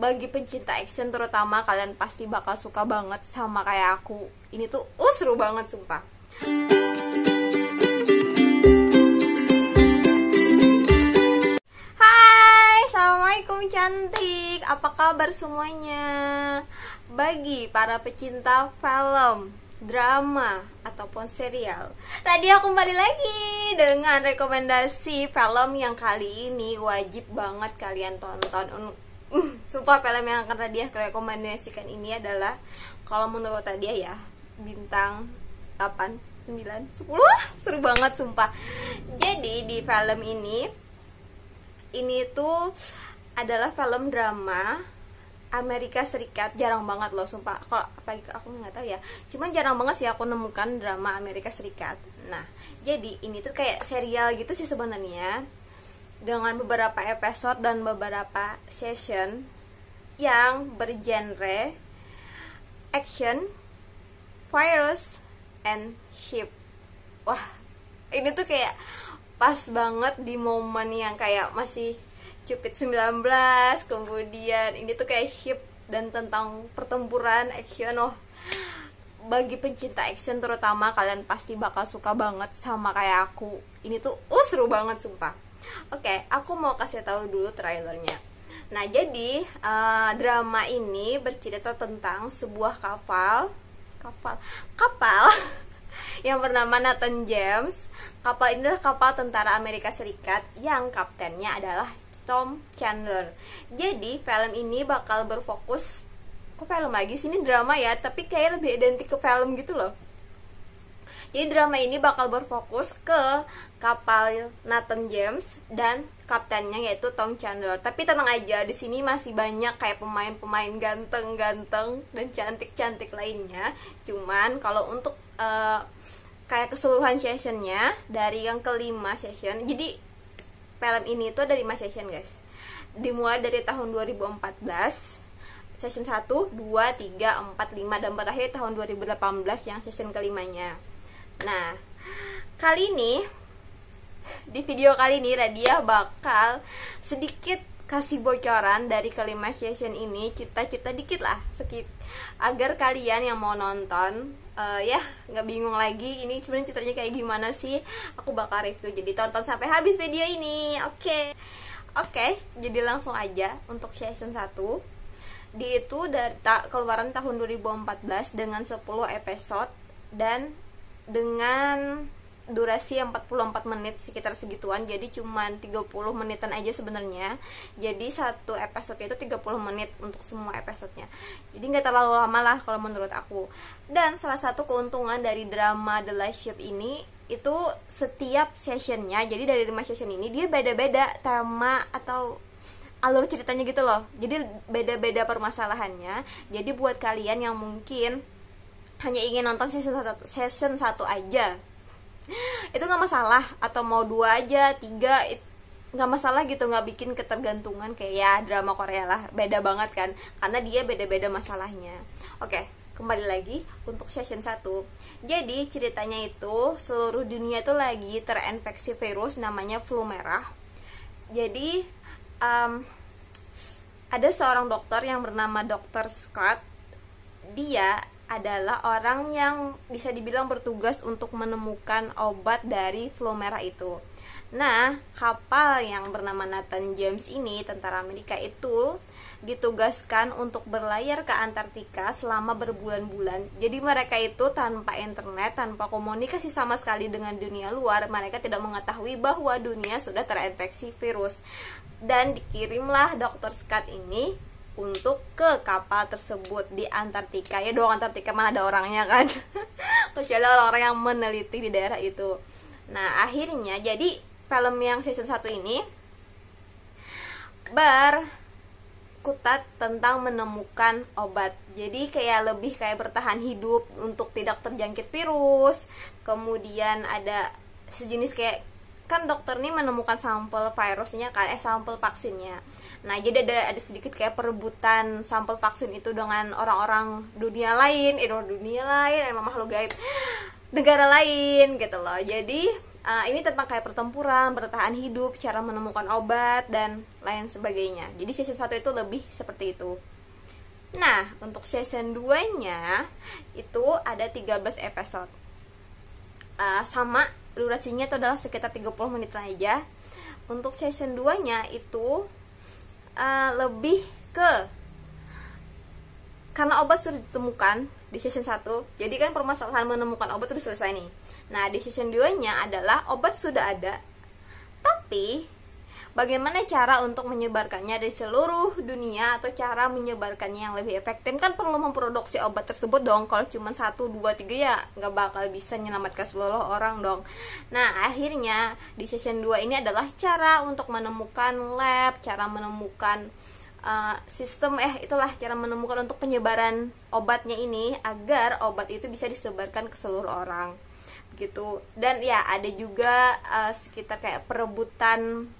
bagi pencinta action terutama, kalian pasti bakal suka banget sama kayak aku. Ini tuh seru banget sumpah. Hai, assalamualaikum cantik. Apa kabar semuanya? Bagi para pecinta film, drama, ataupun serial, Radia kembali lagi dengan rekomendasi film yang kali ini wajib banget kalian tonton. Sumpah film yang akan Radia rekomendasikan ini adalah, kalau menurut Radia ya, bintang 8, 9, 10. Seru banget sumpah. Jadi di film ini tuh adalah film drama Amerika Serikat. Jarang banget loh sumpah, kalau apalagi aku nggak tahu ya, cuman jarang banget sih aku nemukan drama Amerika Serikat. Nah, jadi ini tuh kayak serial gitu sih sebenarnya, dengan beberapa episode dan beberapa session yang bergenre action, virus, and ship. Wah, ini tuh kayak pas banget di momen yang kayak masih Cupid 19, kemudian ini tuh kayak ship dan tentang pertempuran action. Bagi pencinta action terutama, kalian pasti bakal suka banget sama kayak aku. Ini tuh seru banget sumpah. Oke, aku mau kasih tahu dulu trailernya. Nah, jadi drama ini bercerita tentang sebuah kapal yang bernama Nathan James. Kapal ini adalah kapal tentara Amerika Serikat yang kaptennya adalah Tom Chandler. Jadi film ini bakal berfokus, kok film lagi sini drama ya, tapi kayak lebih identik ke film gitu loh. Jadi drama ini bakal berfokus ke kapal Nathan James dan kaptennya yaitu Tom Chandler. Tapi tenang aja, di sini masih banyak kayak pemain-pemain ganteng-ganteng dan cantik-cantik lainnya. Cuman kalau untuk kayak keseluruhan sessionnya, dari yang kelima session, jadi film ini tuh ada 5 session guys. Dimulai dari tahun 2014, session 1, 2, 3, 4, 5, dan berakhir tahun 2018 yang session kelimanya. Nah, kali ini, di video kali ini Radia bakal sedikit kasih bocoran dari kelima session ini, cerita-cerita dikit lah, agar kalian yang mau nonton ya nggak bingung lagi ini sebenarnya ceritanya kayak gimana sih. Aku bakal review, jadi tonton sampai habis video ini. Oke, jadi langsung aja untuk session 1. Di itu dari keluaran tahun 2014 dengan 10 episode dan dengan durasi 44 menit, sekitar segituan. Jadi cuman 30 menitan aja sebenarnya. Jadi satu episode itu 30 menit untuk semua episodenya. Jadi nggak terlalu lama lah kalau menurut aku. Dan salah satu keuntungan dari drama The Last Ship ini, itu setiap sessionnya, jadi dari 5 session ini dia beda-beda tema atau alur ceritanya gitu loh. Jadi beda-beda permasalahannya. Jadi buat kalian yang mungkin hanya ingin nonton session 1 aja, itu nggak masalah, atau mau 2 aja, 3, nggak masalah gitu, nggak bikin ketergantungan kayak ya drama Korea lah, beda banget kan, karena dia beda-beda masalahnya. Oke, kembali lagi untuk session 1. Jadi ceritanya itu seluruh dunia itu lagi terinfeksi virus namanya flu merah. Jadi ada seorang dokter yang bernama Dr. Scott. Dia adalah orang yang bisa dibilang bertugas untuk menemukan obat dari flu merah itu. Nah, kapal yang bernama Nathan James ini, tentara Amerika itu, ditugaskan untuk berlayar ke Antartika selama berbulan-bulan. Jadi mereka itu tanpa internet, tanpa komunikasi sama sekali dengan dunia luar. Mereka tidak mengetahui bahwa dunia sudah terinfeksi virus. Dan dikirimlah Dr. Scott ini untuk ke kapal tersebut di Antartika. Ya dong, Antartika mana ada orangnya kan. Kecuali orang-orang yang meneliti di daerah itu. Nah, akhirnya jadi film yang season 1 ini berkutat tentang menemukan obat. Jadi kayak lebih kayak bertahan hidup untuk tidak terjangkit virus. Kemudian ada sejenis kayak, kan dokter nih menemukan sampel virusnya kan, sampel vaksinnya. Nah, jadi ada sedikit kayak perebutan sampel vaksin itu dengan orang-orang dunia lain, emang makhluk gaib negara lain gitu loh. Jadi Ini tentang kayak pertempuran, bertahan hidup, cara menemukan obat, dan lain sebagainya. Jadi season 1 itu lebih seperti itu. Nah, untuk season 2-nya itu ada 13 episode. Sama, durasinya itu adalah sekitar 30 menit aja. Untuk season 2-nya itu lebih ke, karena obat sudah ditemukan di season 1, jadi kan permasalahan menemukan obat sudah selesai nih. Nah, di season 2-nya adalah obat sudah ada, tapi bagaimana cara untuk menyebarkannya di seluruh dunia, atau cara menyebarkannya yang lebih efektif. Kan perlu memproduksi obat tersebut dong. Kalau cuma 1, 2, 3 ya nggak bakal bisa menyelamatkan seluruh orang dong. Nah, akhirnya di season 2 ini adalah cara untuk menemukan lab, cara menemukan sistem, itulah cara menemukan untuk penyebaran obatnya ini, agar obat itu bisa disebarkan ke seluruh orang gitu. Dan ya ada juga sekitar kayak perebutan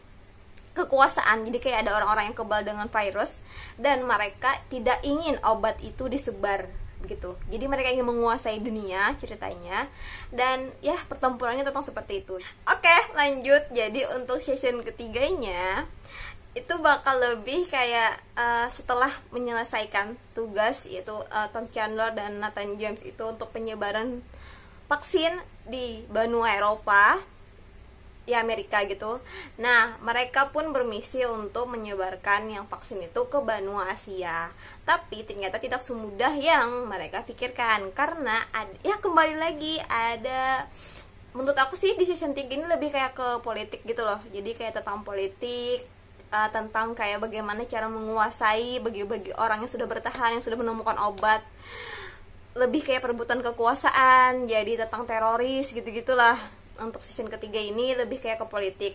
kekuasaan. Jadi kayak ada orang-orang yang kebal dengan virus dan mereka tidak ingin obat itu disebar gitu. Jadi mereka ingin menguasai dunia ceritanya, dan ya pertempurannya tentang seperti itu. Oke, lanjut. Jadi untuk season ketiganya itu bakal lebih kayak setelah menyelesaikan tugas, yaitu Tom Chandler dan Nathan James itu untuk penyebaran vaksin di benua Eropa, ya Amerika gitu. Nah, mereka pun bermisi untuk menyebarkan yang vaksin itu ke benua Asia. Tapi ternyata tidak semudah yang mereka pikirkan, karena ya kembali lagi ada, menurut aku sih di season 3 ini lebih kayak ke politik gitu loh. Jadi kayak tentang politik, tentang kayak bagaimana cara menguasai bagi orang yang sudah bertahan, yang sudah menemukan obat. Lebih kayak perebutan kekuasaan, jadi tentang teroris gitu-gitulah. Untuk season ketiga ini lebih kayak ke politik.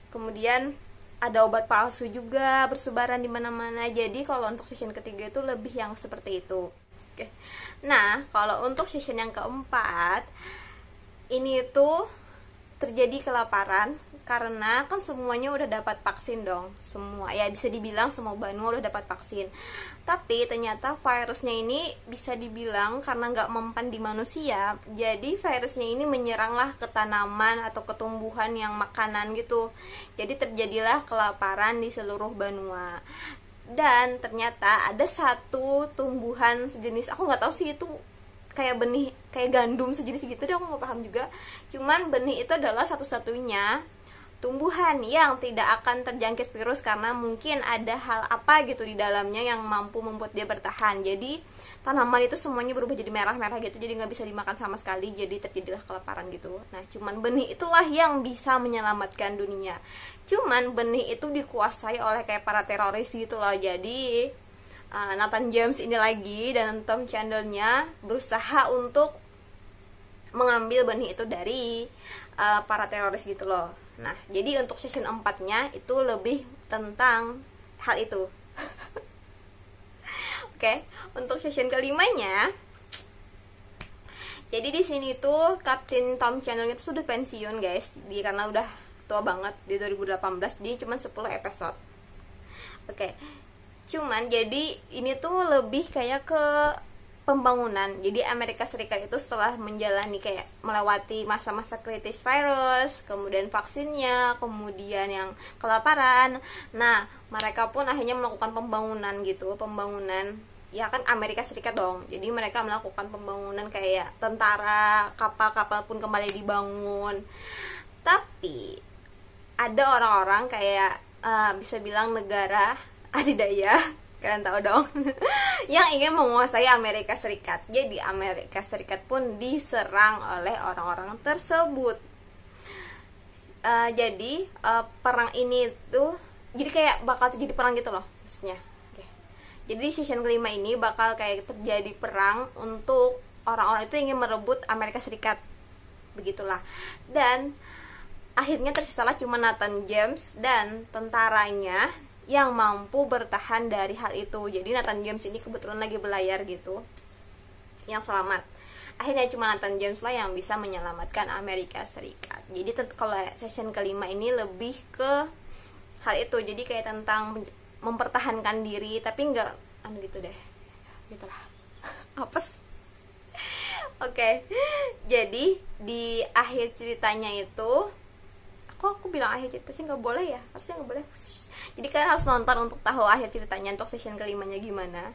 Kemudian ada obat palsu juga bersebaran di mana-mana. Jadi kalau untuk season ketiga itu lebih yang seperti itu. Oke. Nah, kalau untuk season yang keempat, ini tuh terjadi kelaparan, karena kan semuanya udah dapat vaksin dong. Semua, ya bisa dibilang semua benua udah dapat vaksin. Tapi ternyata virusnya ini bisa dibilang karena nggak mempan di manusia, jadi virusnya ini menyeranglah ke tanaman atau ke tumbuhan yang makanan gitu. Jadi terjadilah kelaparan di seluruh benua. Dan ternyata ada satu tumbuhan sejenis, aku nggak tahu sih itu kayak benih, kayak gandum sejenis gitu deh, aku nggak paham juga. Cuman benih itu adalah satu-satunya tumbuhan yang tidak akan terjangkit virus, karena mungkin ada hal apa gitu di dalamnya yang mampu membuat dia bertahan. Jadi tanaman itu semuanya berubah jadi merah-merah gitu, jadi nggak bisa dimakan sama sekali, jadi terjadilah kelaparan gitu. Nah, cuman benih itulah yang bisa menyelamatkan dunia. Cuman benih itu dikuasai oleh kayak para teroris gitu loh. Jadi Nathan James ini lagi dan Tom Chandler-nya berusaha untuk mengambil benih itu dari para teroris gitu loh. Nah, jadi untuk season 4-nya itu lebih tentang hal itu. Oke, untuk season kelimanya, jadi di sini tuh Kapten Tom Chandler itu sudah pensiun guys. Jadi karena udah tua banget di 2018, dia cuma 10 episode. Oke. Cuman jadi ini tuh lebih kayak ke pembangunan. Jadi Amerika Serikat itu setelah menjalani kayak melewati masa-masa kritis virus, kemudian vaksinnya, kemudian yang kelaparan. Nah, mereka pun akhirnya melakukan pembangunan gitu, pembangunan. Ya kan Amerika Serikat dong. Jadi mereka melakukan pembangunan kayak tentara, kapal-kapal pun kembali dibangun. Tapi ada orang-orang kayak bisa bilang negara adidaya, kalian tahu dong, yang ingin menguasai Amerika Serikat. Jadi Amerika Serikat pun diserang oleh orang-orang tersebut. Jadi perang ini tuh jadi kayak bakal terjadi perang gitu loh maksudnya. Oke. Jadi season kelima ini bakal kayak terjadi perang untuk orang-orang itu ingin merebut Amerika Serikat, begitulah. Dan akhirnya tersisalah cuma Nathan James dan tentaranya yang mampu bertahan dari hal itu. Jadi Nathan James ini kebetulan lagi berlayar gitu, yang selamat. Akhirnya cuma Nathan James lah yang bisa menyelamatkan Amerika Serikat. Jadi kalau season kelima ini lebih ke hal itu. Jadi kayak tentang mempertahankan diri, tapi nggak gitu deh, gitulah. Apa sih? Oke, jadi di akhir ceritanya itu, aku bilang akhir cerita sih, nggak boleh ya, harusnya nggak boleh. Jadi kalian harus nonton untuk tahu akhir ceritanya untuk season kelimanya gimana.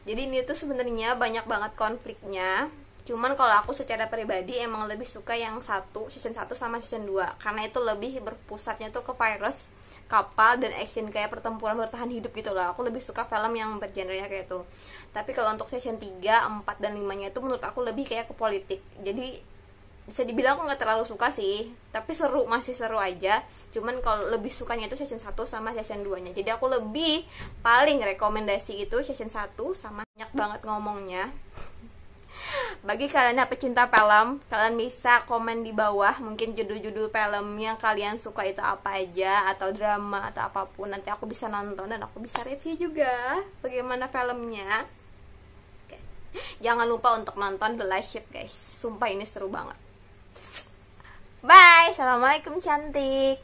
Jadi ini tuh sebenarnya banyak banget konfliknya. Cuman kalau aku secara pribadi emang lebih suka yang season 1 sama season 2, karena itu lebih berpusatnya tuh ke virus, kapal, dan action kayak pertempuran bertahan hidup gitu loh. Aku lebih suka film yang bergenrenya kayak itu. Tapi kalau untuk season 3, 4, dan 5-nya itu menurut aku lebih kayak ke politik. Jadi bisa dibilang aku nggak terlalu suka sih, tapi masih seru aja. Cuman kalau lebih sukanya itu season 1 sama season 2 nya. Jadi aku lebih paling rekomendasi itu season 1 sama banyak banget ngomongnya. Bagi kalian yang pecinta film, kalian bisa komen di bawah mungkin judul-judul film yang kalian suka itu apa aja, atau drama atau apapun. Nanti aku bisa nonton dan aku bisa review juga bagaimana filmnya. Oke. Jangan lupa untuk nonton The Last Ship guys, sumpah ini seru banget. Bye, assalamualaikum cantik.